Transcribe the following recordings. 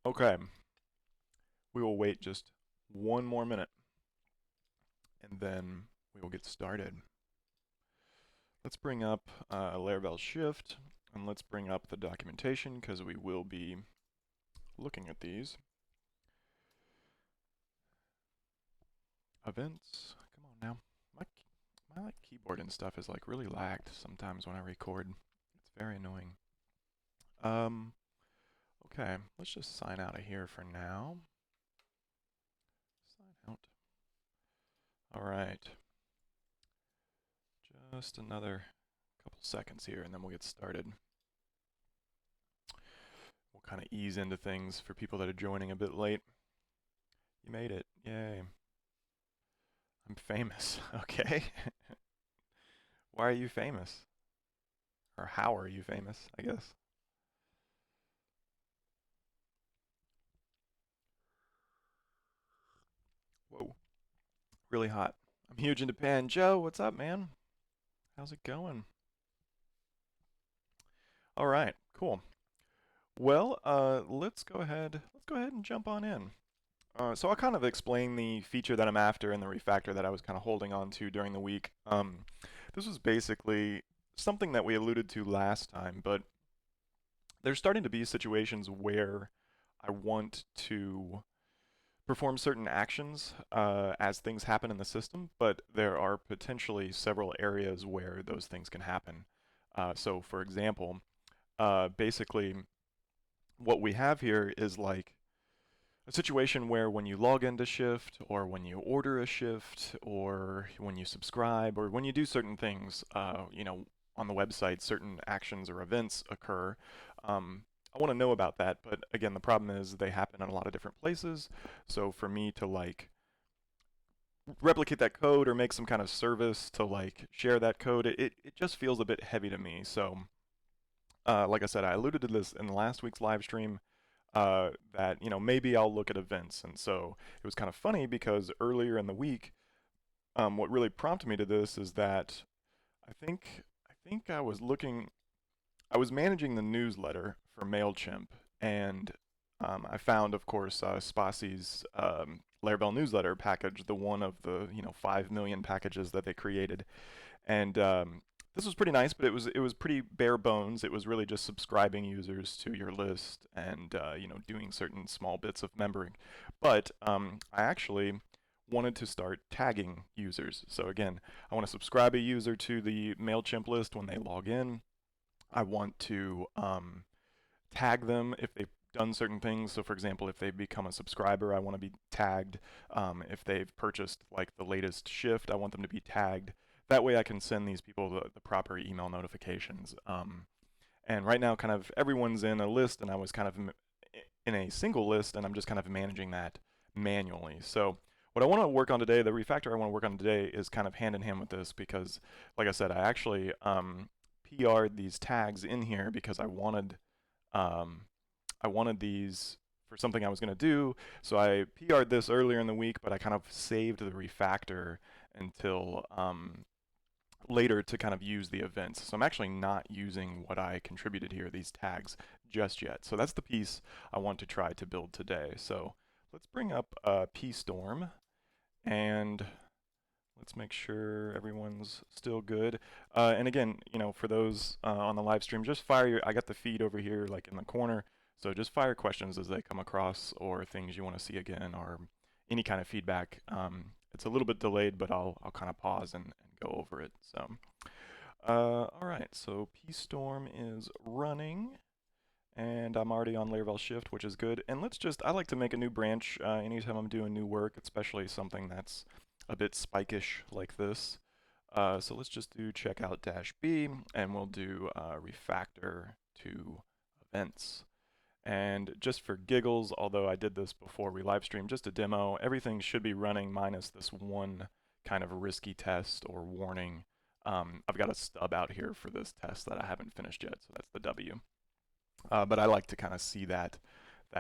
Okay, we will wait just one more minute and then we will get started. Let's bring up Laravel Shift and let's bring up the documentation because we will be looking at these. Events, come on now. My keyboard and stuff is like really lagged sometimes when I record. It's very annoying. Um, okay, let's just sign out of here for now. Sign out. All right. Just another couple seconds here and then we'll get started. We'll kind of ease into things for people that are joining a bit late. You made it. Yay. I'm famous. Okay. Why are you famous? Or how are you famous, I guess? Whoa. Really hot. I'm huge in Japan. Joe, what's up, man? How's it going? All right, cool. Well, let's go ahead and jump on in. So I'll kind of explain the feature that I'm after and the refactor that I was kind of holding on to during the week. This was basically something that we alluded to last time, but there's starting to be situations where I want to perform certain actions as things happen in the system, but there are potentially several areas where those things can happen. So, for example, basically, what we have here is like a situation where when you log into Shift, or when you order a Shift, or when you subscribe, or when you do certain things, on the website, certain actions or events occur. I want to know about that, but again, the problem is they happen in a lot of different places. So for me to like replicate that code or make some kind of service to like share that code, it just feels a bit heavy to me. So like I said, I alluded to this in last week's live stream that maybe I'll look at events, and so it was kind of funny because earlier in the week, what really prompted me to this is that I think I was managing the newsletter for Mailchimp, and I found, of course, Spasi's Laravel newsletter package, the one of the 5 million packages that they created, and this was pretty nice, but it was pretty bare bones. It was really just subscribing users to your list and doing certain small bits of membering. But I actually wanted to start tagging users. So again, I want to subscribe a user to the Mailchimp list when they log in. I want to tag them if they've done certain things. So, for example, if they become a subscriber, I want to be tagged. If they've purchased like the latest shift, I want them to be tagged. That way, I can send these people the proper email notifications. And right now, kind of everyone's in a list, and I was kind of in a single list, and I'm just kind of managing that manually. So, what I want to work on today, the refactor I want to work on today, is kind of hand in hand with this because, like I said, I actually PR'd these tags in here because um, I wanted these for something I was going to do. So I PR'd this earlier in the week, but I kind of saved the refactor until later to kind of use the events. So I'm actually not using what I contributed here, these tags, just yet. So that's the piece I want to try to build today. So let's bring up pstorm and let's make sure everyone's still good. And again, for those on the live stream, just I got the feed over here, like in the corner. So just fire questions as they come across, or things you want to see again, or any kind of feedback. It's a little bit delayed, but I'll kind of pause and go over it. So, all right. So pstorm is running, and I'm already on Laravel Shift, which is good. And I like to make a new branch anytime I'm doing new work, especially something that's a bit spike-ish like this. So let's just do checkout -b, and we'll do refactor to events. And just for giggles, although I did this before we live streamed, just a demo, everything should be running minus this one kind of risky test or warning. I've got a stub out here for this test that I haven't finished yet, so that's the W. But I like to kind of see that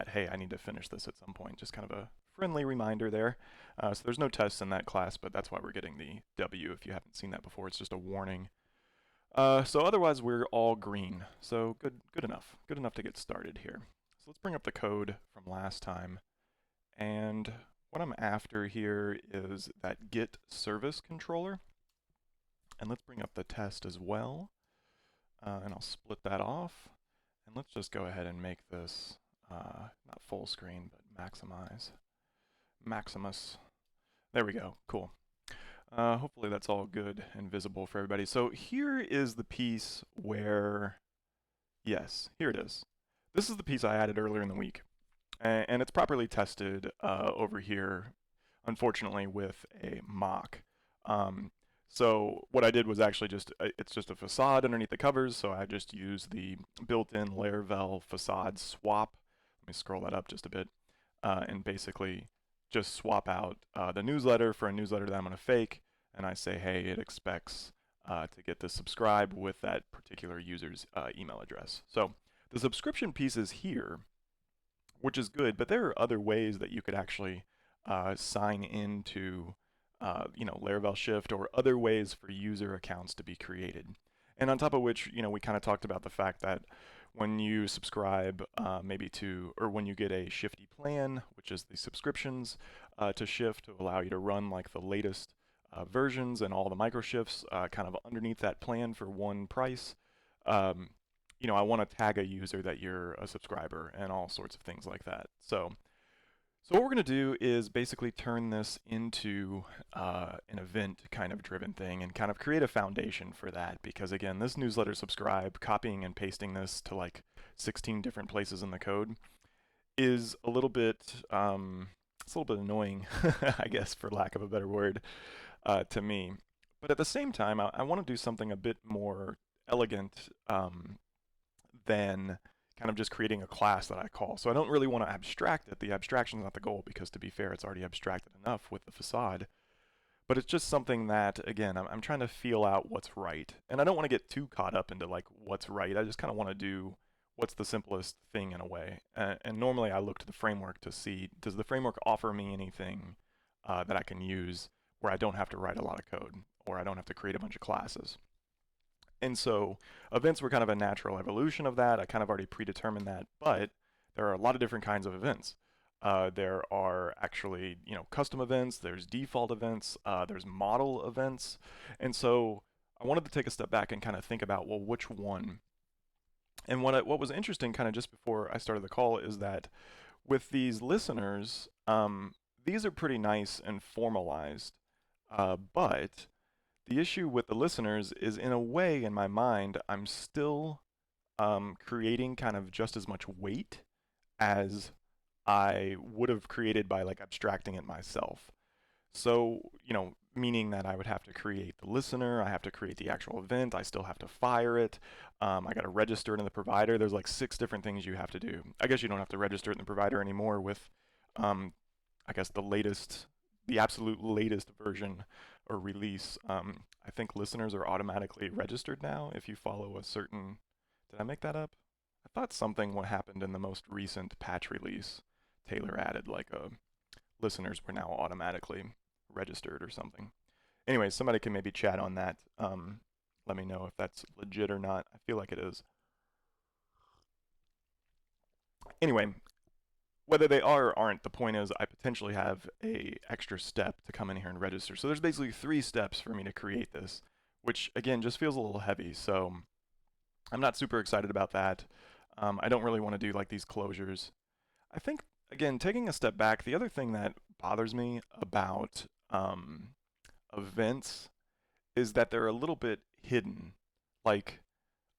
hey, I need to finish this at some point. Just kind of a friendly reminder there. So there's no tests in that class, but that's why we're getting the W. If you haven't seen that before, it's just a warning. So otherwise, we're all green. So good enough. Good enough to get started here. So let's bring up the code from last time. And what I'm after here is that get service controller. And let's bring up the test as well. And I'll split that off. And let's just go ahead and make this not full screen, but maximize. Maximus. There we go. Cool. Hopefully that's all good and visible for everybody. So here is the piece where, yes, here it is. This is the piece I added earlier in the week. And it's properly tested over here, unfortunately, with a mock. So what I did was actually it's just a facade underneath the covers, so I just used the built-in Laravel facade swap. Let me scroll that up just a bit, and basically just swap out the newsletter for a newsletter that I'm going to fake, and I say, hey, it expects to get the subscribe with that particular user's email address. So the subscription piece is here, which is good, but there are other ways that you could actually sign into Laravel Shift or other ways for user accounts to be created. And on top of which, we kind of talked about the fact that when you subscribe or when you get a Shifty plan, which is the subscriptions to Shift to allow you to run like the latest versions and all the microshifts kind of underneath that plan for one price, I want to tag a user that you're a subscriber and all sorts of things like that. So what we're going to do is basically turn this into an event kind of driven thing and kind of create a foundation for that, because again, this newsletter subscribe, copying and pasting this to like 16 different places in the code is a little bit it's a little bit annoying, I guess, for lack of a better word, to me. But at the same time, I want to do something a bit more elegant than kind of just creating a class that I call. So I don't really want to abstract it. The abstraction is not the goal, because to be fair, it's already abstracted enough with the facade. But it's just something that, again, I'm trying to feel out what's right. And I don't want to get too caught up into like what's right. I just kind of want to do what's the simplest thing in a way. And normally I look to the framework to see, does the framework offer me anything that I can use where I don't have to write a lot of code or I don't have to create a bunch of classes. And so events were kind of a natural evolution of that. I kind of already predetermined that, but there are a lot of different kinds of events. There are actually, custom events, there's default events, there's model events. And so I wanted to take a step back and kind of think about, well, which one? And what was interesting kind of just before I started the call is that with these listeners, these are pretty nice and formalized, but the issue with the listeners is, in a way, in my mind, I'm still creating kind of just as much weight as I would have created by like abstracting it myself. So, meaning that I would have to create the listener, I have to create the actual event, I still have to fire it, I got to register it in the provider. There's like 6 different things you have to do. I guess you don't have to register it in the provider anymore with, I guess, the absolute latest version or release. I think listeners are automatically registered now if you follow a certain. Did I make that up? I thought something what happened in the most recent patch release. Taylor added like listeners were now automatically registered or something. Anyway, somebody can maybe chat on that. Let me know if that's legit or not. I feel like it is. Anyway, whether they are or aren't, the point is I potentially have a extra step to come in here and register. So there's basically 3 steps for me to create this, which again just feels a little heavy. So I'm not super excited about that. I don't really want to do like these closures. I think, again, taking a step back, the other thing that bothers me about events is that they're a little bit hidden. Like,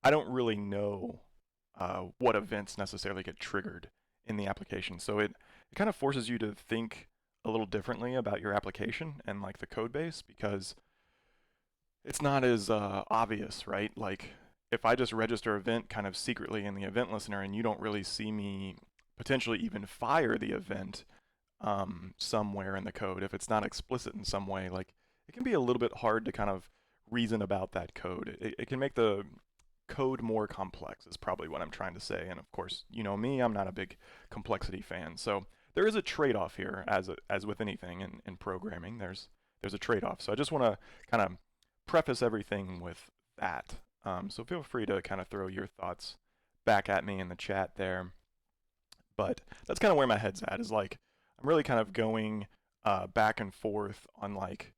I don't really know what events necessarily get triggered in the application. So it kind of forces you to think a little differently about your application and like the code base, because it's not as obvious, right? Like if I just register event kind of secretly in the event listener and you don't really see me potentially even fire the event somewhere in the code, if it's not explicit in some way, like it can be a little bit hard to kind of reason about that code. It can make the code more complex is probably what I'm trying to say. And of course, you know me, I'm not a big complexity fan. So there is a trade-off here, as with anything in programming. There's a trade-off. So I just want to kind of preface everything with that. So feel free to kind of throw your thoughts back at me in the chat there. But that's kind of where my head's at, is like I'm really kind of going back and forth on like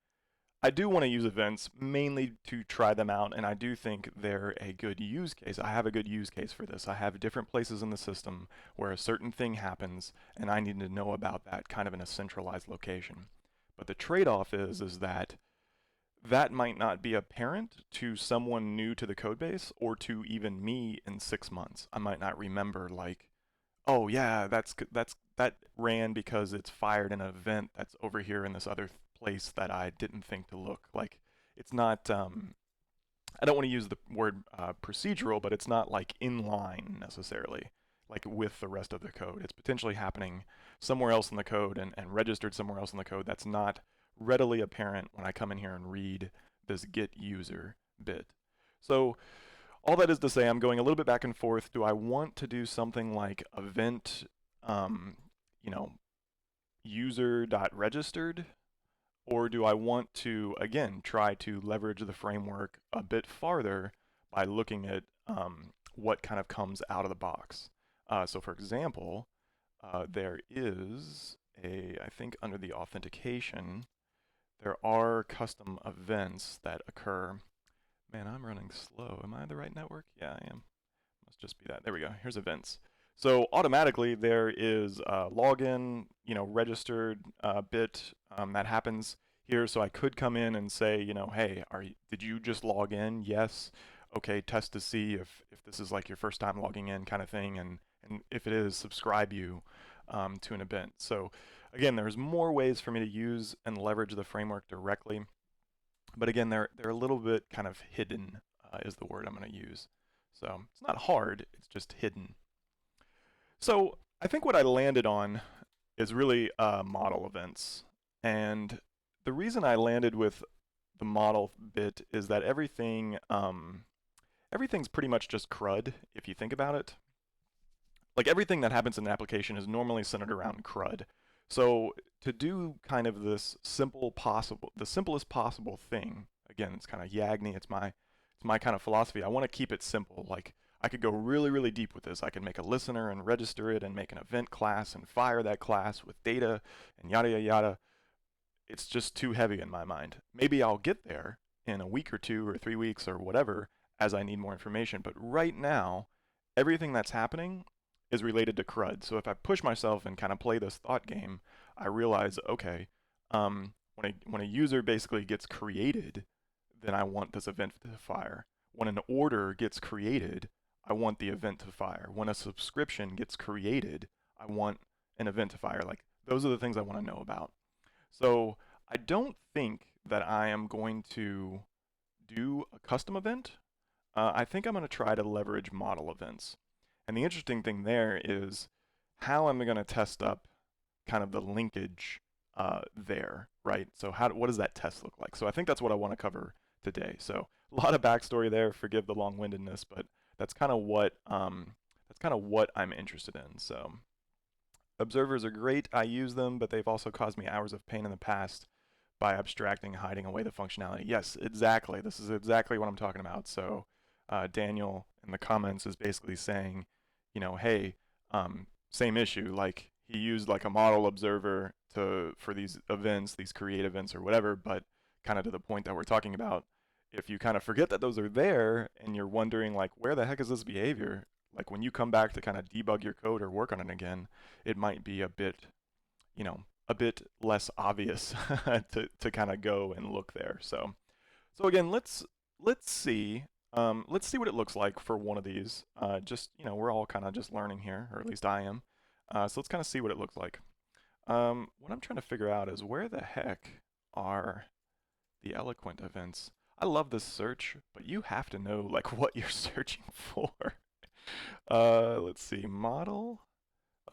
I do want to use events mainly to try them out, and I do think they're a good use case. I have a good use case for this. I have different places in the system where a certain thing happens, and I need to know about that kind of in a centralized location. But the trade-off is that that might not be apparent to someone new to the code base or to even me in 6 months. I might not remember like, oh yeah, that ran because it's fired in an event that's over here in this other place that I didn't think to look. Like it's not. I don't want to use the word procedural, but it's not like inline necessarily, like with the rest of the code. It's potentially happening somewhere else in the code and registered somewhere else in the code that's not readily apparent when I come in here and read this get user bit. So all that is to say, I'm going a little bit back and forth. Do I want to do something like event, um, you know, user.registered, or do I want to, again, try to leverage the framework a bit farther by looking at what kind of comes out of the box? So for example, there is I think under the authentication, there are custom events that occur. Man, I'm running slow. Am I the right network? Yeah, I am. Must just be that. There we go. Here's events. So automatically there is a login, registered bit that happens here. So I could come in and say, hey, did you just log in? Yes. Okay, test to see if this is like your first time logging in kind of thing, and if it is, subscribe you to an event. So again, there's more ways for me to use and leverage the framework directly, but again, they're a little bit kind of hidden is the word I'm going to use. So it's not hard, it's just hidden. So I think what I landed on is really model events. And the reason I landed with the model bit is that everything's pretty much just CRUD if you think about it. Like everything that happens in an application is normally centered around CRUD. So to do kind of the simplest possible thing, again, it's kind of Yagni, it's my kind of philosophy. I want to keep it simple. Like I could go really, really deep with this. I could make a listener and register it and make an event class and fire that class with data and yada, yada, yada. It's just too heavy in my mind. Maybe I'll get there in a week or 2 or 3 weeks or whatever as I need more information. But right now, everything that's happening is related to CRUD. So if I push myself and kind of play this thought game, I realize, okay, when a user basically gets created, then I want this event to fire. When an order gets created, I want the event to fire. When a subscription gets created, I want an event to fire. Like those are the things I want to know about. So I don't think that I am going to do a custom event. I think I'm going to try to leverage model events. And the interesting thing there is how I'm going to test up kind of the linkage there, right? So what does that test look like? So I think that's what I want to cover today. So a lot of backstory there. Forgive the long-windedness, but that's kind of what I'm interested in. So observers are great. I use them, but they've also caused me hours of pain in the past by abstracting, hiding away the functionality. Yes, exactly. This is exactly what I'm talking about. So Daniel in the comments is basically saying, hey, same issue. Like he used like a model observer for these events, these create events or whatever, but kind of to the point that we're talking about, if you kind of forget that those are there and you're wondering like, where the heck is this behavior? Like when you come back to kind of debug your code or work on it again, it might be a bit less obvious to kind of go and look there. So again, let's see what it looks like for one of these. Just we're all kind of just learning here, or at least I am. So let's kind of see what it looks like. What I'm trying to figure out is where the heck are the eloquent events? I love this search, but you have to know like what you're searching for. Let's see, model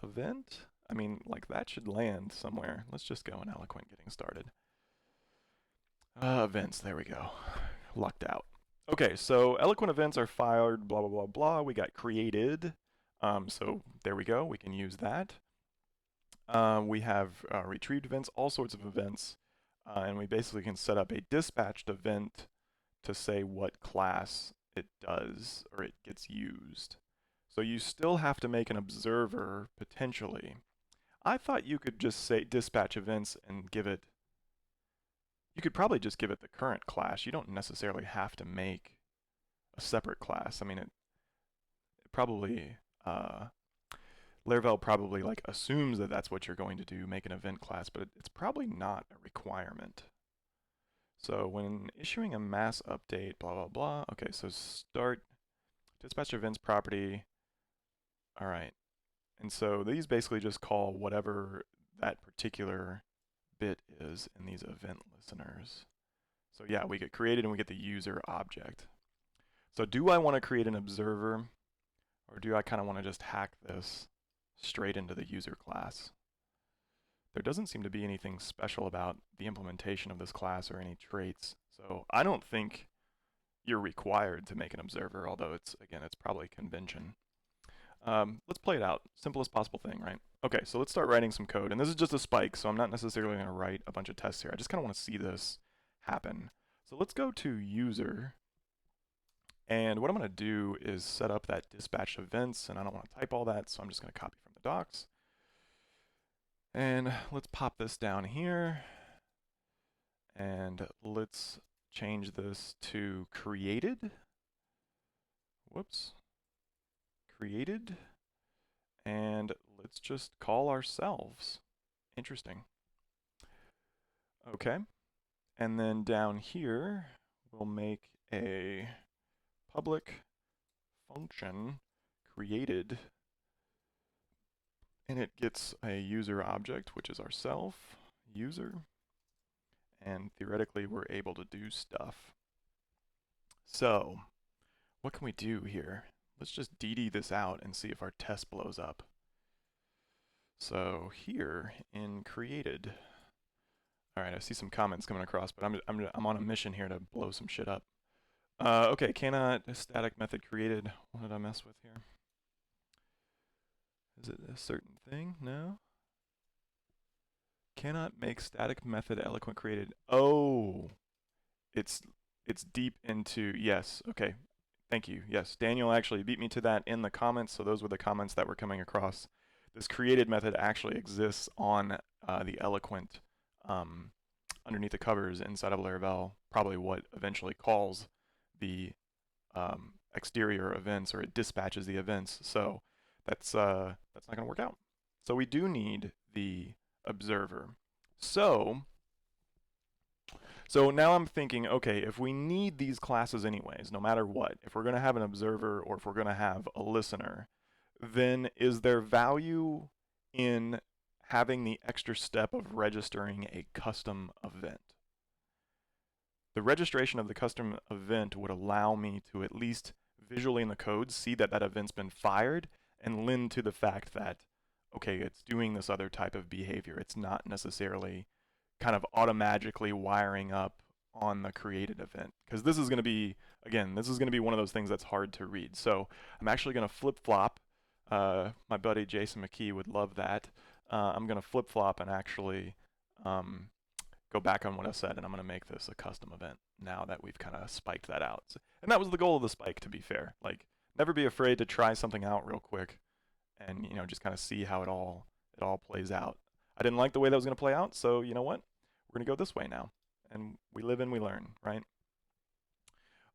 event. I mean, like that should land somewhere. Let's just go in eloquent getting started. Events, there we go. Lucked out. Okay, so eloquent events are fired, blah, blah, blah, blah. We got created. So there we go. We can use that. We have retrieved events, all sorts of events. And we basically can set up a dispatched event to say what class it does or it gets used. So you still have to make an observer potentially. I thought you could just say dispatch events and give it, you could probably just give it the current class. You don't necessarily have to make a separate class. I mean, it probably, Laravel probably like assumes that that's what you're going to do, make an event class, but it's probably not a requirement. So when issuing a mass update, blah, blah, blah. Okay, so start dispatch events property. All right. And so these basically just call whatever that particular bit is in these event listeners. So yeah, we get created and we get the user object. So do I want to create an observer, or do I kind of want to just hack this straight into the user class? There doesn't seem to be anything special about the implementation of this class or any traits. So I don't think you're required to make an observer, although it's probably convention. Let's play it out. Simplest possible thing, right? Okay, so let's start writing some code. And this is just a spike, so I'm not necessarily going to write a bunch of tests here. I just kind of want to see this happen. So let's go to user. And what I'm going to do is set up that dispatch events, and I don't want to type all that, so I'm just going to copy from the docs. And let's pop this down here. And let's change this to created. Whoops. Created. And let's just call ourselves. Interesting. Okay. And then down here, we'll make a public function created, and it gets a user object, which is ourself, user, and theoretically we're able to do stuff. So what can we do here? Let's just DD this out and see if our test blows up. So here in created, all right, I see some comments coming across, but I'm on a mission here to blow some shit up. Okay, cannot static method created. What did I mess with here? Is it a certain thing? No. Cannot make static method eloquent created. Oh, it's deep into, yes. Okay, thank you. Yes, Daniel actually beat me to that in the comments. So those were the comments that were coming across. This created method actually exists on the eloquent underneath the covers inside of Laravel. Probably what eventually calls the exterior events, or it dispatches the events. So that's not going to work out. So we do need the observer. So now I'm thinking, okay, if we need these classes anyways, no matter what, if we're going to have an observer or if we're going to have a listener, then is there value in having the extra step of registering a custom event? The registration of the custom event would allow me to at least visually in the code see that that event's been fired and lend to the fact that, okay, it's doing this other type of behavior. It's not necessarily kind of automatically wiring up on the created event. Because this is going to be, again, this is going to be one of those things that's hard to read. So I'm actually going to flip-flop. My buddy Jason McKee would love that. I'm going to flip-flop and actually go back on what I said, and I'm going to make this a custom event now that we've kind of spiked that out. And that was the goal of the spike, to be fair. Like, never be afraid to try something out real quick and, you know, just kind of see how it all plays out. I didn't like the way that was going to play out, so you know what? We're going to go this way now. And we live and we learn, right?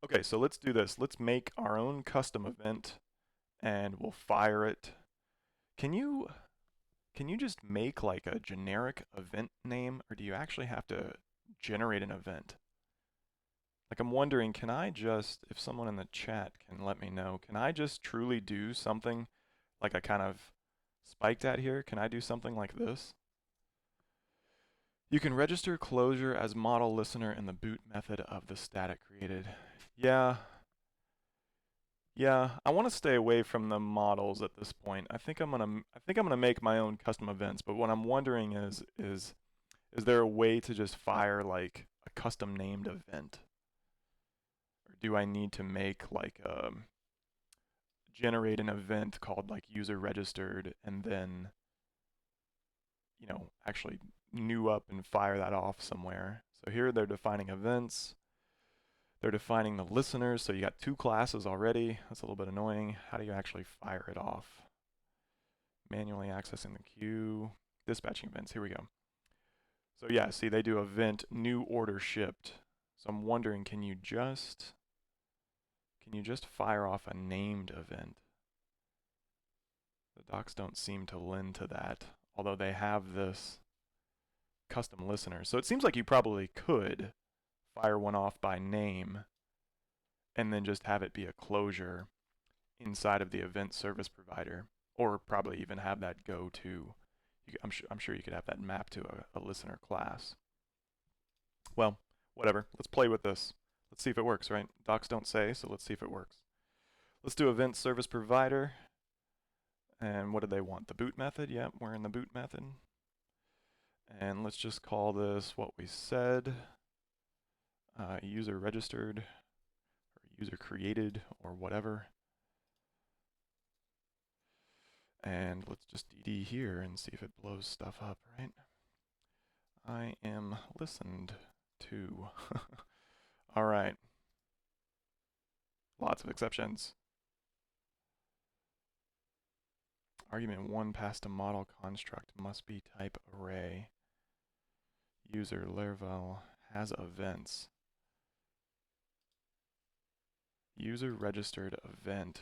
Okay, so let's do this. Let's make our own custom event, and we'll fire it. Can you just make like a generic event name, or do you actually have to generate an event? Like, I'm wondering, can I just, if someone in the chat can let me know, can I just truly do something like I kind of spiked at here? Can I do something like this? You can register closure as model listener in the boot method of the static created. Yeah, I want to stay away from the models at this point. I think I'm gonna make my own custom events. But what I'm wondering is there a way to just fire like a custom named event, or do I need to make like generate an event called like user registered and then, you know, actually new up and fire that off somewhere? So here they're defining events. They're defining the listeners, so you got two classes already. That's a little bit annoying. How do you actually fire it off? Manually accessing the queue. Dispatching events, here we go. So yeah, see, they do event new order shipped. So I'm wondering, can you just fire off a named event? The docs don't seem to lend to that, although they have this custom listener. So it seems like you probably could fire one off by name and then just have it be a closure inside of the event service provider, or probably even have that go to, I'm sure you could have that mapped to a listener class. Well, whatever. Let's play with this. Let's see if it works, right? Docs don't say, so let's see if it works. Let's do event service provider. And what do they want? The boot method? Yep, we're in the boot method. And let's just call this what we said. User registered, or user created, or whatever. And let's just DD here and see if it blows stuff up, right? I am listened to. All right. Lots of exceptions. Argument 1 passed to model construct must be type array. User Laravel has events. User registered event.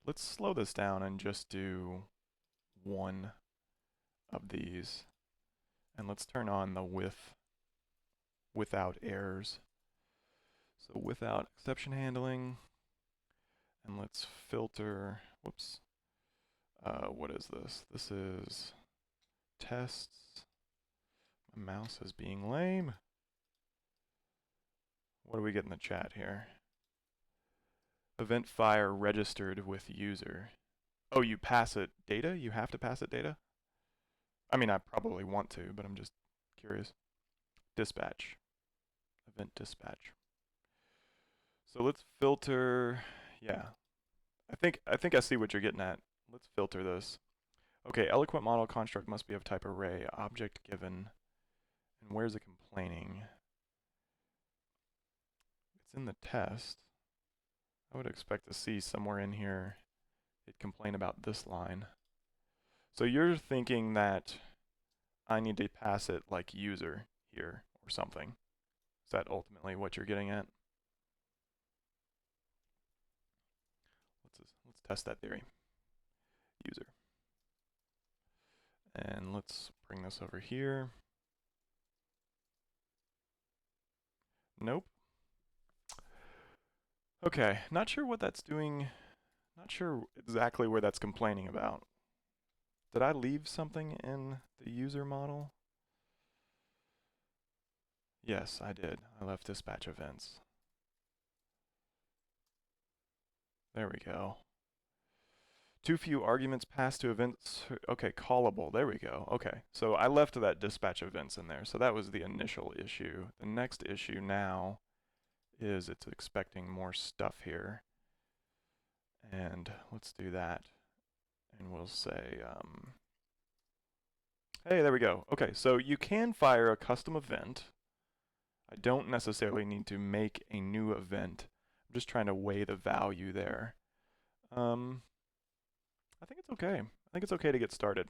Let's slow this down and just do one of these. And let's turn on the without errors. So without exception handling. And let's filter, whoops. What is this? This is tests. My mouse is being lame. What do we get in the chat here? Event fire registered with user. Oh, you pass it data? You have to pass it data? I mean, I probably want to, but I'm just curious. Dispatch. Event dispatch. So let's filter. Yeah. I think I see what you're getting at. Let's filter this. Okay, eloquent model construct must be of type array, object given. And where's it complaining? It's in the test. I would expect to see somewhere in here it complain about this line. So you're thinking that I need to pass it like user here or something. Is that ultimately what you're getting at? Let's test that theory. User. And let's bring this over here. Nope. Okay, not sure what that's doing. Not sure exactly where that's complaining about. Did I leave something in the user model? Yes, I did. I left dispatch events. There we go. Too few arguments passed to events. Okay, callable. There we go. Okay, so I left that dispatch events in there. So that was the initial issue. The next issue now is it's expecting more stuff here. And let's do that. And we'll say, hey, there we go. Okay, so you can fire a custom event. I don't necessarily need to make a new event. I'm just trying to weigh the value there. I think it's okay. I think it's okay to get started.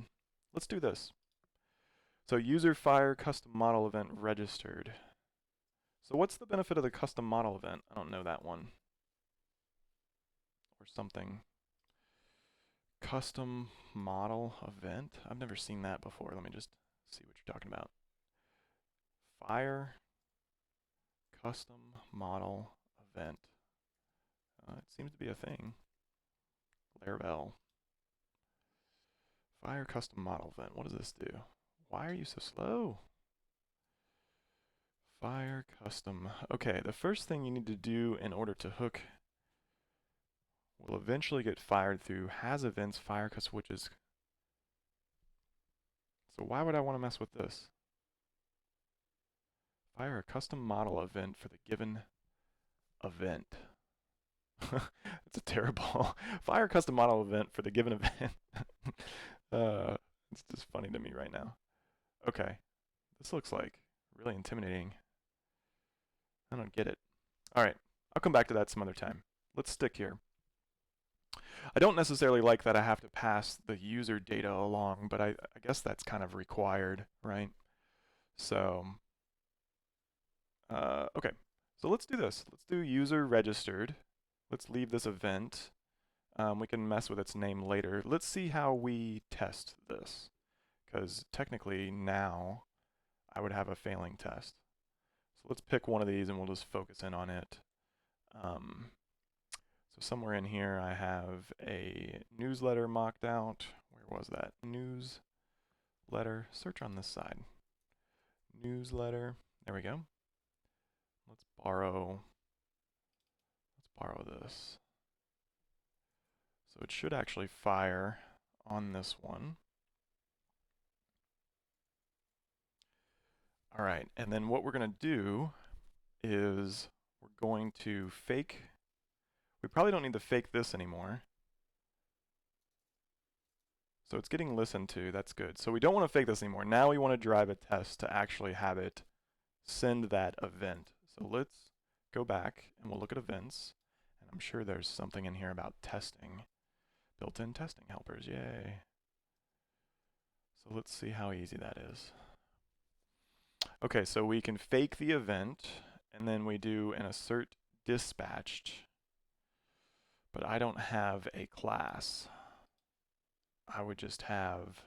Let's do this. So user fire custom model event registered. So what's the benefit of the custom model event? I don't know that one. Or something. Custom model event? I've never seen that before. Let me just see what you're talking about. Fire custom model event. It seems to be a thing. Laravel. Fire custom model event. What does this do? Why are you so slow? Fire custom. Okay, the first thing you need to do in order to hook will eventually get fired through has events fire custom, which is. So why would I want to mess with this? Fire a custom model event for the given event. It's a terrible. Fire a custom model event for the given event. It's just funny to me right now. Okay, this looks like really intimidating. I don't get it. All right, I'll come back to that some other time. Let's stick here. I don't necessarily like that I have to pass the user data along, but I guess that's kind of required, right? So, okay, so let's do this. Let's do user registered. Let's leave this event. We can mess with its name later. Let's see how we test this, because technically now I would have a failing test. So let's pick one of these and we'll just focus in on it. So somewhere in here I have a newsletter mocked out. Where was that? Newsletter. Search on this side. Newsletter. There we go. Let's borrow this. So it should actually fire on this one. All right, and then what we're going to do is we're going to fake. We probably don't need to fake this anymore. So it's getting listened to. That's good. So we don't want to fake this anymore. Now we want to drive a test to actually have it send that event. So let's go back and we'll look at events. And I'm sure there's something in here about testing. Built-in testing helpers. Yay. So let's see how easy that is. Okay, so we can fake the event, and then we do an assert dispatched. But I don't have a class. I would just have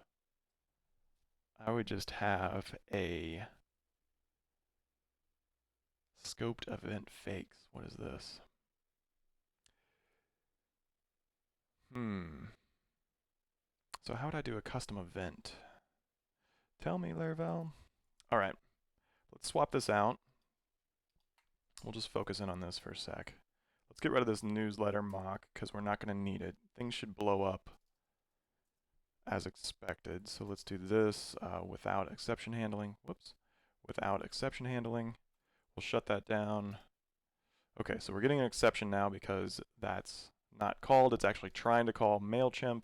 a scoped event fakes. What is this? So how would I do a custom event? Tell me, Laravel. All right, let's swap this out. We'll just focus in on this for a sec. Let's get rid of this newsletter mock because we're not going to need it. Things should blow up as expected. So let's do this without exception handling. Whoops. Without exception handling. We'll shut that down. Okay, so we're getting an exception now because that's not called. It's actually trying to call MailChimp.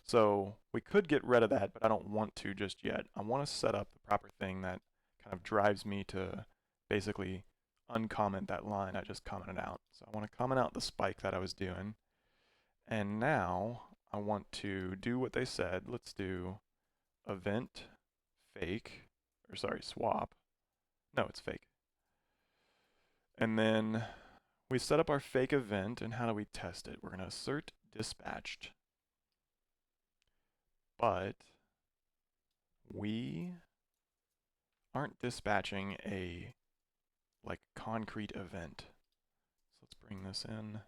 So we could get rid of that, but I don't want to just yet. I want to set up the proper thing that kind of drives me to basically uncomment that line I just commented out. So I want to comment out the spike that I was doing. And now I want to do what they said. Let's do event fake, or sorry, swap. No, it's fake. And then we set up our fake event, and how do we test it? We're going to assert dispatched. But we aren't dispatching a like concrete event. So let's bring this in.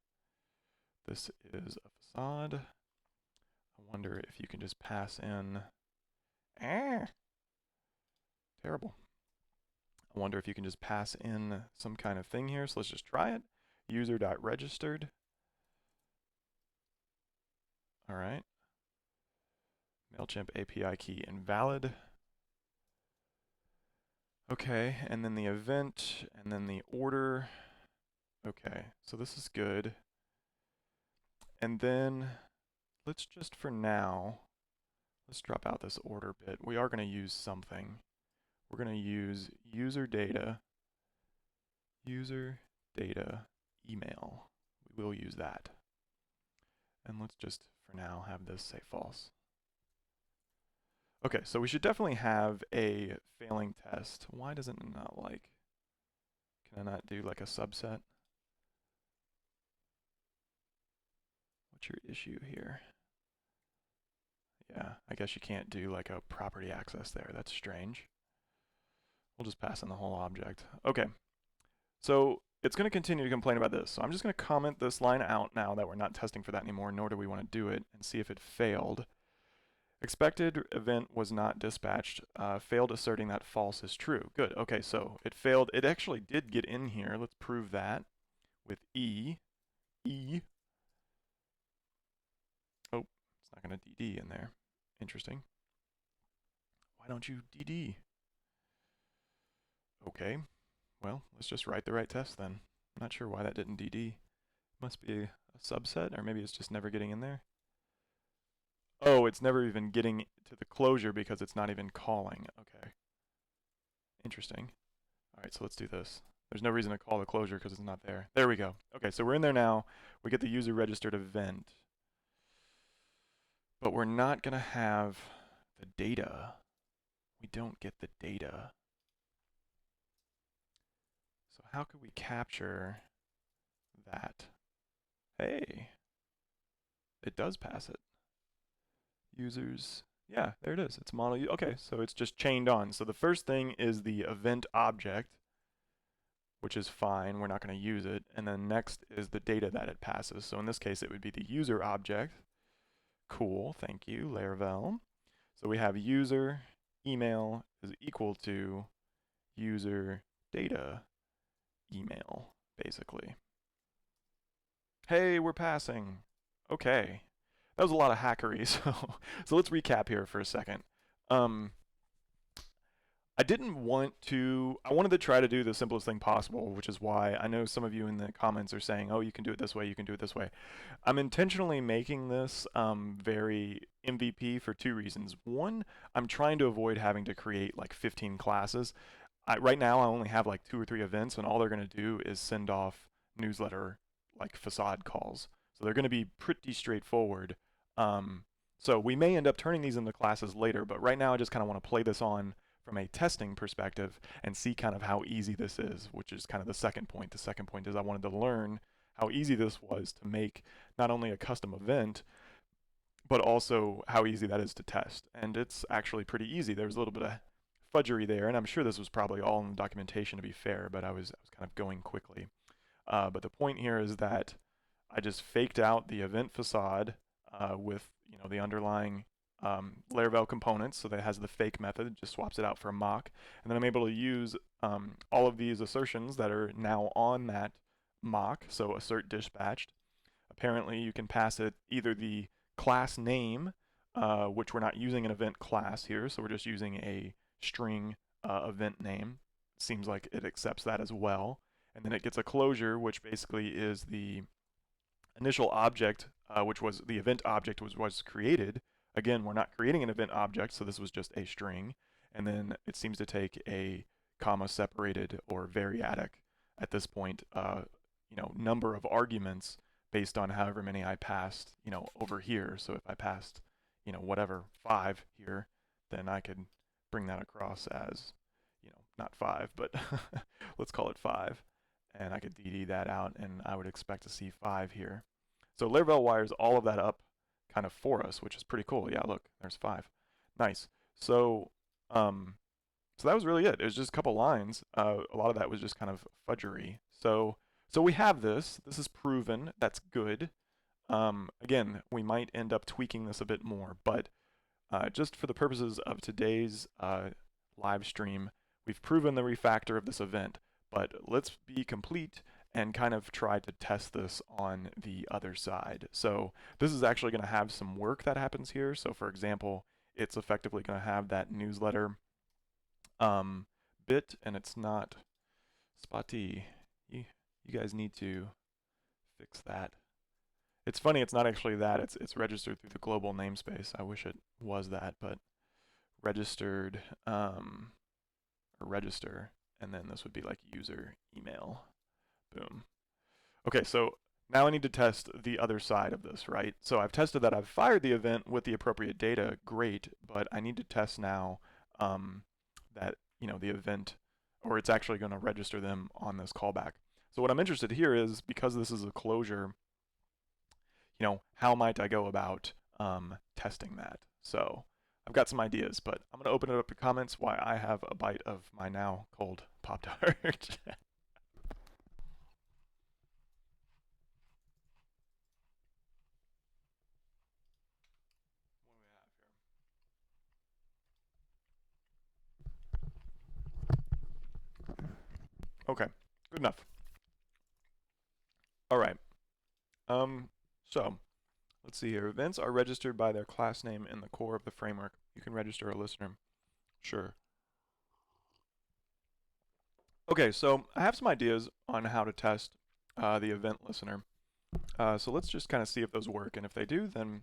This is a facade. I wonder if you can just pass in. Terrible. I wonder if you can just pass in some kind of thing here. So let's just try it. User.registered. All right. MailChimp API key invalid. Okay, and then the event, and then the order. Okay, so this is good. And then let's just for now, let's drop out this order bit. We are going to use something. We're going to use user data email. We will use that. And let's just for now have this say false. Okay, so we should definitely have a failing test. Why does it not like? Can I not do like a subset? What's your issue here? Yeah, I guess you can't do like a property access there. That's strange. We'll just pass in the whole object. Okay, so it's going to continue to complain about this. So I'm just going to comment this line out now that we're not testing for that anymore, nor do we want to do it, and see if it failed. Expected event was not dispatched. Failed asserting that false is true. Good. Okay, so it failed. It actually did get in here. Let's prove that with E. Oh, it's not going to DD in there. Interesting. Why don't you DD? Okay. Well, let's just write the right test then. I'm not sure why that didn't DD. Must be a subset, or maybe it's just never getting in there. Oh, it's never even getting to the closure because it's not even calling. Okay. Interesting. All right, so let's do this. There's no reason to call the closure because it's not there. There we go. Okay, so we're in there now. We get the user registered event, but we're not going to have the data. We don't get the data. So how could we capture that? Hey, it does pass it. Users, yeah, there it is. It's model. Okay, so it's just chained on. So the first thing is the event object, which is fine. We're not going to use it. And then next is the data that it passes. So in this case, it would be the user object. Cool, thank you, Laravel. So we have user email is equal to user data email, basically. Hey, we're passing. Okay. That was a lot of hackery, so let's recap here for a second. I didn't want to, I wanted to try to do the simplest thing possible, which is why I know some of you in the comments are saying, oh, you can do it this way, you can do it this way. I'm intentionally making this very MVP for two reasons. One, I'm trying to avoid having to create like 15 classes. Right now, I only have like 2 or 3 events, and all they're going to do is send off newsletter like facade calls. So they're going to be pretty straightforward. So we may end up turning these into classes later, but right now I just kind of want to play this on from a testing perspective and see kind of how easy this is, which is kind of the second point. The second point is I wanted to learn how easy this was to make not only a custom event, but also how easy that is to test. And it's actually pretty easy. There's a little bit of fudgery there, and I'm sure this was probably all in the documentation to be fair, but I was kind of going quickly. But the point here is that I just faked out the event facade with the underlying Laravel components, so that it has the fake method, it just swaps it out for a mock, and then I'm able to use all of these assertions that are now on that mock, so assert dispatched. Apparently you can pass it either the class name, which we're not using an event class here, so we're just using a string event name. Seems like it accepts that as well. And then it gets a closure, which basically is the initial object, which was the event object was created. Again, we're not creating an event object, so this was just a string. And then it seems to take a comma separated or variadic at this point, number of arguments based on however many I passed, over here. So if I passed, whatever, 5 here, then I could bring that across as, not 5, but let's call it 5. And I could DD that out, and I would expect to see 5 here. So Laravel wires all of that up kind of for us, which is pretty cool. Yeah, look, there's 5. Nice. So that was really it. It was just a couple lines. A lot of that was just kind of fudgery. So we have this. This is proven. That's good. Again, we might end up tweaking this a bit more, but just for the purposes of today's live stream, we've proven the refactor of this event, but let's be complete and kind of try to test this on the other side. So this is actually going to have some work that happens here. So for example, it's effectively going to have that newsletter bit, and it's not spotty. You guys need to fix that. It's funny, it's not actually that. It's registered through the global namespace. I wish it was that, but registered or register, and then this would be like user email. Boom. Okay, so now I need to test the other side of this, right? So I've tested that I've fired the event with the appropriate data, great, but I need to test now that, the event, or it's actually going to register them on this callback. So what I'm interested here is, because this is a closure, how might I go about testing that? So I've got some ideas, but I'm going to open it up to comments while I have a bite of my now cold Pop-Tart. Okay, good enough. All right. So let's see here. Events are registered by their class name in the core of the framework. You can register a listener. Sure. Okay, so I have some ideas on how to test the event listener. So let's just kind of see if those work, and if they do, then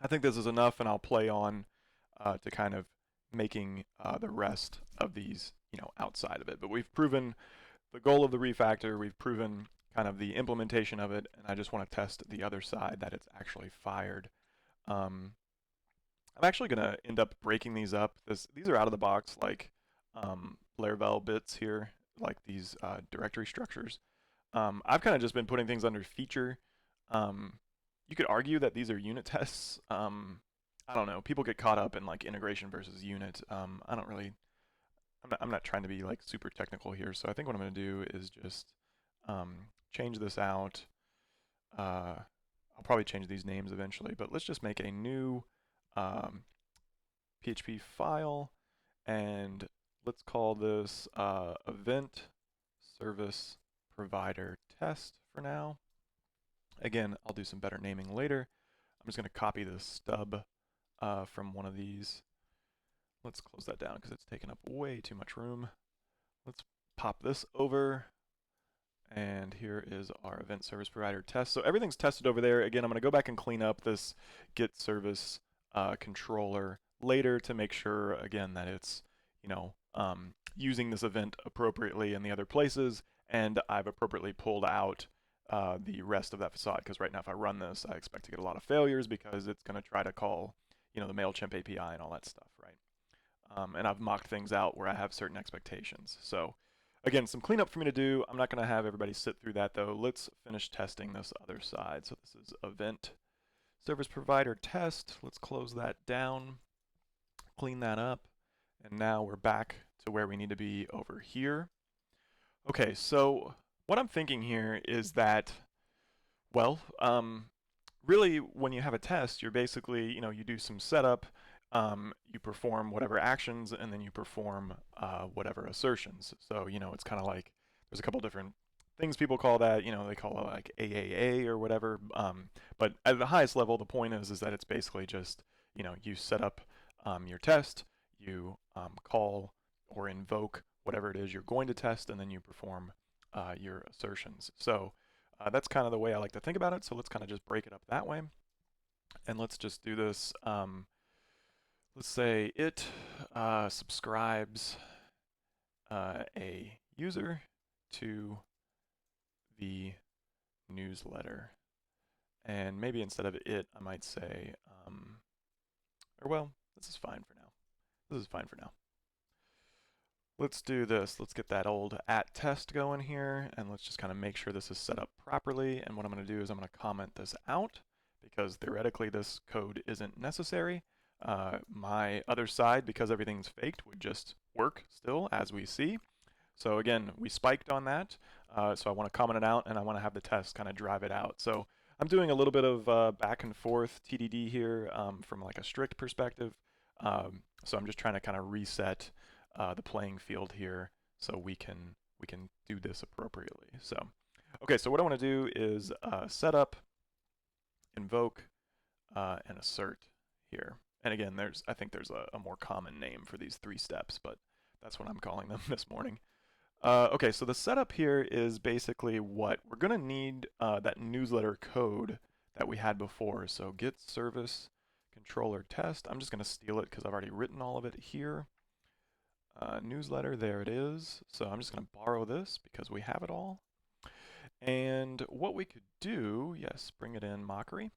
I think this is enough, and I'll play on to kind of making the rest of these, outside of it. But we've proven the goal of the refactor, we've proven kind of the implementation of it, and I just want to test the other side that it's actually fired. Um, I'm actually going to end up breaking these up. These are out of the box, like Laravel bits here, like these directory structures. I've kind of just been putting things under feature. Um, you could argue that these are unit tests. I don't know. People get caught up in like integration versus unit. I don't really. I'm not trying to be like super technical here. So I think what I'm going to do is just change this out. I'll probably change these names eventually, but let's just make a new um, PHP file, and let's call this event service provider test for now. Again, I'll do some better naming later. I'm just going to copy this stub from one of these. Let's close that down because it's taking up way too much room. Let's pop this over. And here is our event service provider test. So everything's tested over there. Again, I'm going to go back and clean up this get service controller later to make sure, again, that it's, using this event appropriately in the other places, and I've appropriately pulled out the rest of that facade. Because right now, if I run this, I expect to get a lot of failures because it's going to try to call, the MailChimp API and all that stuff, right? And I've mocked things out where I have certain expectations. So again, some cleanup for me to do. I'm not going to have everybody sit through that though. Let's finish testing this other side. So this is event service provider test. Let's close that down, clean that up, and now we're back to where we need to be over here. Okay, so what I'm thinking here is that, well, really when you have a test, you're basically, you do some setup, you perform whatever actions, and then you perform whatever assertions. So, it's kind of like there's a couple different things people call that. They call it like AAA or whatever. But at the highest level, the point is that it's basically just, you set up your test, you call or invoke whatever it is you're going to test, and then you perform your assertions. So that's kind of the way I like to think about it. So let's kind of just break it up that way. And let's just do this. Let's say it subscribes a user to the newsletter. And maybe instead of it, I might say, or well, this is fine for now. This is fine for now. Let's do this. Let's get that old at test going here, and let's just kind of make sure this is set up properly. And what I'm going to do is I'm going to comment this out because theoretically this code isn't necessary. My other side, because everything's faked, would just work still, as we see. So again, we spiked on that, so I want to comment it out, and I want to have the test kind of drive it out. So I'm doing a little bit of back and forth TDD here from like a strict perspective. So I'm just trying to kind of reset the playing field here so we can do this appropriately. So okay, so what I want to do is set up, invoke, and assert here. And again, I think there's a more common name for these three steps, but that's what I'm calling them this morning. Okay, so the setup here is basically what we're going to need that newsletter code that we had before. So get service controller test. I'm just going to steal it because I've already written all of it here. Newsletter, there it is. So I'm just going to borrow this because we have it all. And what we could do, yes, bring it in mockery.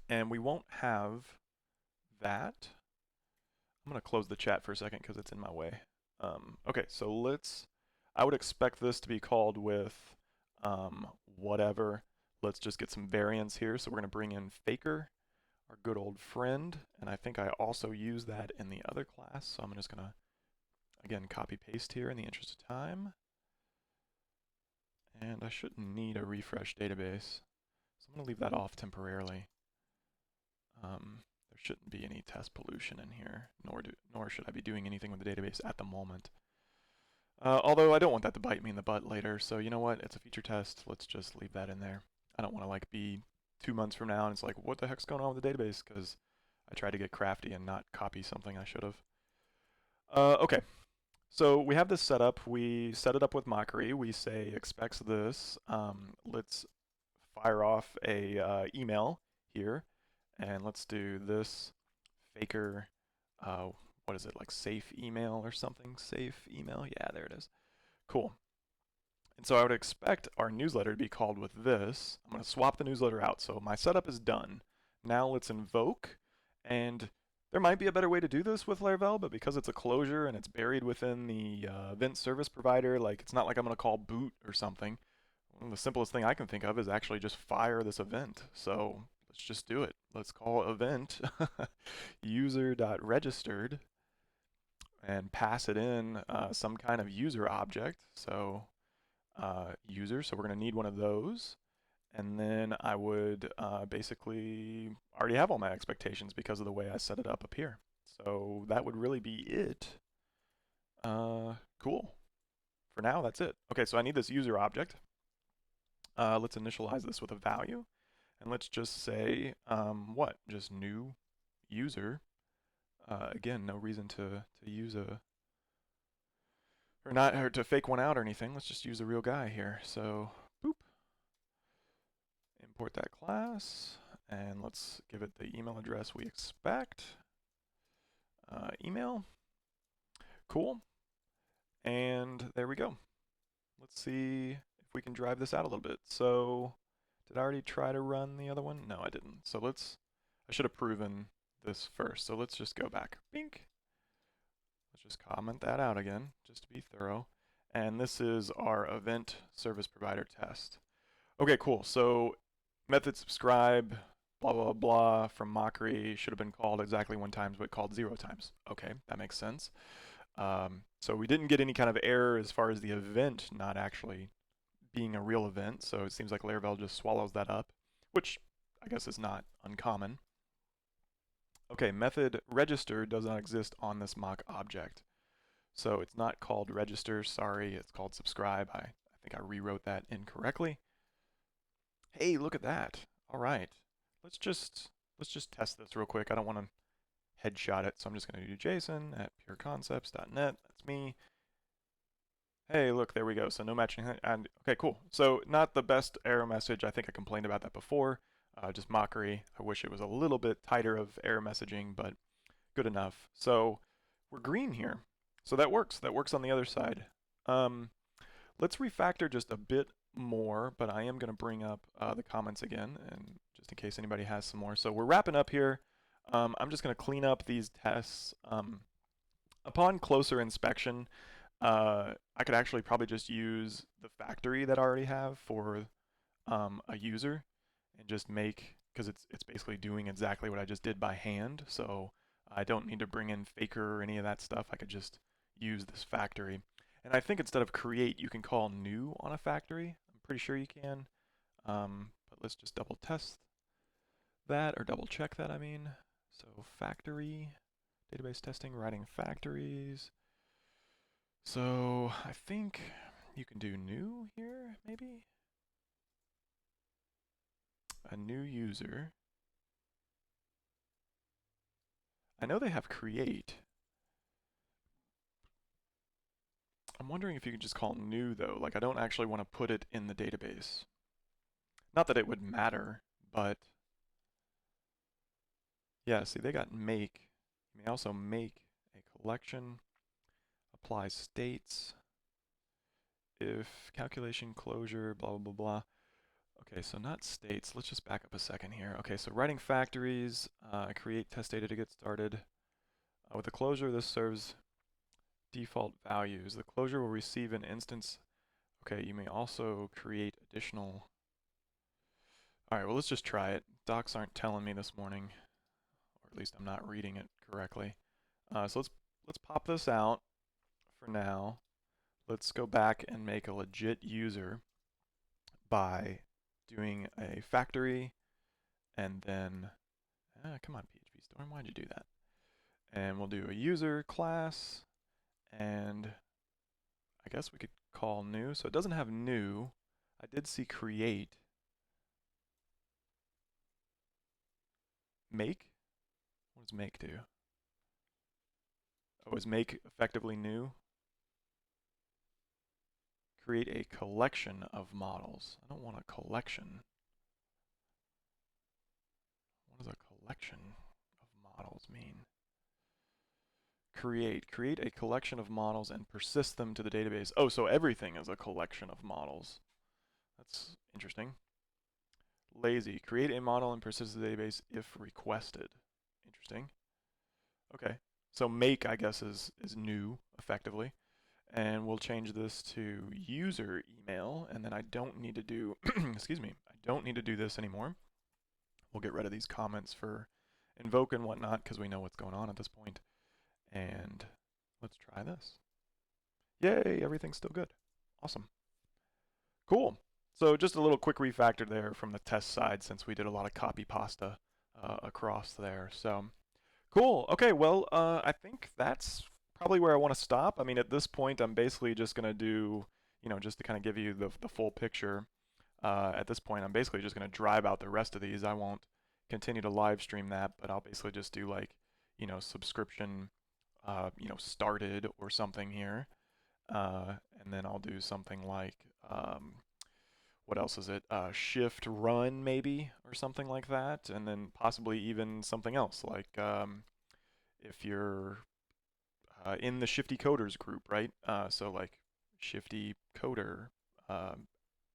And we won't have that. I'm going to close the chat for a second because it's in my way. Okay, so I would expect this to be called with whatever. Let's just get some variants here. So we're going to bring in faker, our good old friend. And I think I also use that in the other class. So I'm just going to, again, copy paste here in the interest of time. And I shouldn't need a refresh database. So I'm going to leave that off temporarily. There shouldn't be any test pollution in here, nor should I be doing anything with the database at the moment. Although I don't want that to bite me in the butt later, so you know what? It's a feature test. Let's just leave that in there. I don't want to like be 2 months from now and it's like, what the heck's going on with the database? Because I tried to get crafty and not copy something I should have. Okay, so we have this set up. We set it up with mockery. We say expects this. Let's fire off a email here. And let's do this faker, what is it, like safe email or something? Safe email, yeah, there it is. Cool. And so I would expect our newsletter to be called with this. I'm going to swap the newsletter out. So my setup is done. Now let's invoke. And there might be a better way to do this with Laravel, but because it's a closure and it's buried within the event service provider, like it's not like I'm going to call boot or something. The simplest thing I can think of is actually just fire this event. So let's just do it. Let's call event user.registered and pass it in some kind of user object. So user, so we're going to need one of those. And then I would basically already have all my expectations because of the way I set it up here. So that would really be it. Cool. For now, that's it. Okay, so I need this user object. Let's initialize this with a value. And let's just say, what? Just new user. Again, no reason to use a, or to fake one out or anything. Let's just use a real guy here. So, boop. Import that class. And let's give it the email address we expect. Email. Cool. And there we go. Let's see if we can drive this out a little bit. So, did I already try to run the other one? No, I didn't. So I should have proven this first. So let's just go back. Bink. Let's just comment that out again, just to be thorough. And this is our event service provider test. Okay, cool. So method subscribe, blah, blah, blah, from mockery should have been called exactly 1 time, but called 0 times. Okay, that makes sense. So we didn't get any kind of error as far as the event not actually being a real event. So it seems like Laravel just swallows that up, which I guess is not uncommon. Okay, method register does not exist on this mock object. So it's not called register, sorry, it's called subscribe. I think I rewrote that incorrectly. Hey, look at that. All right. Let's just test this real quick. I don't want to headshot it, so I'm just going to do JSON at pureconcepts.net. That's me. Hey, look, there we go. So no matching. And okay, cool. So not the best error message. I think I complained about that before. Just mockery. I wish it was a little bit tighter of error messaging, but good enough. So we're green here. So that works. That works on the other side. Let's refactor just a bit more, but I am going to bring up the comments again, and just in case anybody has some more. So we're wrapping up here. I'm just going to clean up these tests. Upon closer inspection, I could actually probably just use the factory that I already have for a user and just make, because it's basically doing exactly what I just did by hand. So I don't need to bring in Faker or any of that stuff. I could just use this factory. And I think instead of create, you can call new on a factory. I'm pretty sure you can. But let's just double test that, or double check that, I mean. So factory, database testing, writing factories. So I think you can do new here, maybe? A new user. I know they have create. I'm wondering if you can just call new though. Like I don't actually want to put it in the database. Not that it would matter, but yeah, see they got make. You may also make a collection, apply states, if calculation closure, blah, blah, blah, blah. Okay, so not states. Let's just back up a second here. Okay, so writing factories, create test data to get started. With the closure, this serves default values. The closure will receive an instance. Okay, you may also create additional. All right, well, let's just try it. Docs aren't telling me this morning, or at least I'm not reading it correctly. So let's pop this out for now. Let's go back and make a legit user by doing a factory and then, come on, PHP Storm, why'd you do that? And we'll do a user class, and I guess we could call new. So it doesn't have new. I did see create. Make? What does make do? Oh, is make effectively new? Create a collection of models. I don't want a collection. What does a collection of models mean? Create a collection of models and persist them to the database. Oh, so everything is a collection of models. That's interesting. Lazy, create a model and persist to the database if requested. Interesting. Okay. So make, I guess, is new, effectively. And we'll change this to user email, and then I don't need to do, excuse me, I don't need to do this anymore. We'll get rid of these comments for invoke and whatnot because we know what's going on at this point. And let's try this. Yay, everything's still good. Awesome. Cool. So just a little quick refactor there from the test side since we did a lot of copy pasta across there. So cool. Okay, well, I think that's probably where I want to stop. I mean, at this point, I'm basically just going to do, just to kind of give you the full picture. At this point, I'm basically just going to drive out the rest of these. I won't continue to live stream that, but I'll basically just do like, subscription, started or something here. And then I'll do something like, what else is it? Shift run maybe or something like that. And then possibly even something else like if you're in the Shifty Coders group, right? So like Shifty Coder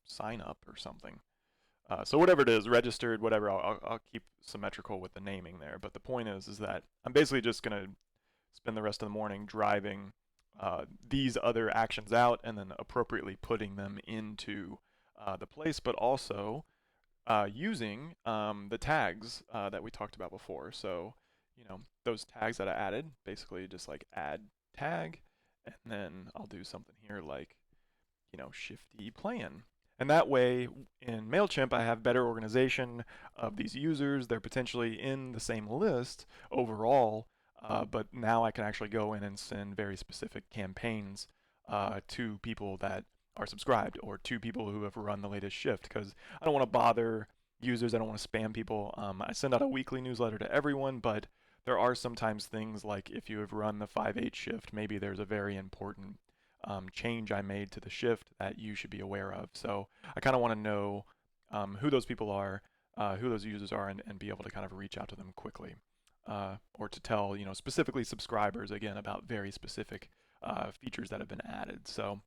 sign up or something. So whatever it is, registered, whatever, I'll keep symmetrical with the naming there. But the point is that I'm basically just going to spend the rest of the morning driving these other actions out and then appropriately putting them into the place, but also using the tags that we talked about before. So, those tags that I added, basically just like add tag, and then I'll do something here like, Shifty plan. And that way, in MailChimp, I have better organization of these users. They're potentially in the same list overall, but now I can actually go in and send very specific campaigns to people that are subscribed or to people who have run the latest shift because I don't want to bother users. I don't want to spam people. I send out a weekly newsletter to everyone, but there are sometimes things like if you have run the 5/8 shift, maybe there's a very important change I made to the shift that you should be aware of. So I kind of want to know who those people are, who those users are, and be able to kind of reach out to them quickly. Or to tell, specifically subscribers, again, about very specific features that have been added. So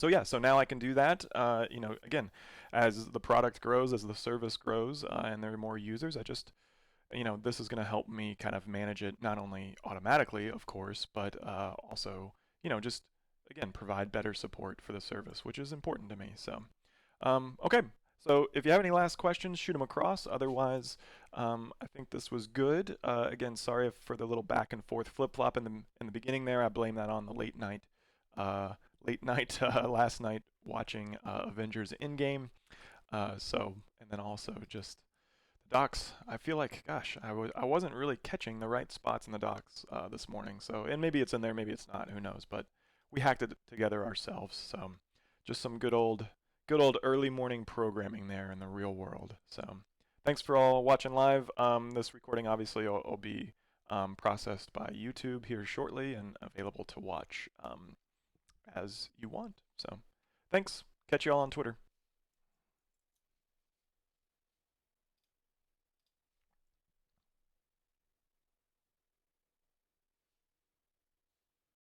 yeah, so now I can do that. Again, as the product grows, as the service grows, and there are more users, I just, this is going to help me kind of manage it not only automatically, of course, but also, just again provide better support for the service, which is important to me. So, okay. So if you have any last questions, shoot them across. Otherwise, I think this was good. Again, sorry for the little back and forth flip flop in the beginning there. I blame that on the late night last night watching Avengers Endgame. And then also just the docs. I feel like, gosh, I wasn't really catching the right spots in the docs this morning. So, and maybe it's in there, maybe it's not. Who knows? But we hacked it together ourselves. So, just some good old early morning programming there in the real world. So, thanks for all watching live. This recording obviously will be processed by YouTube here shortly and available to watch as you want. So, thanks. Catch you all on Twitter.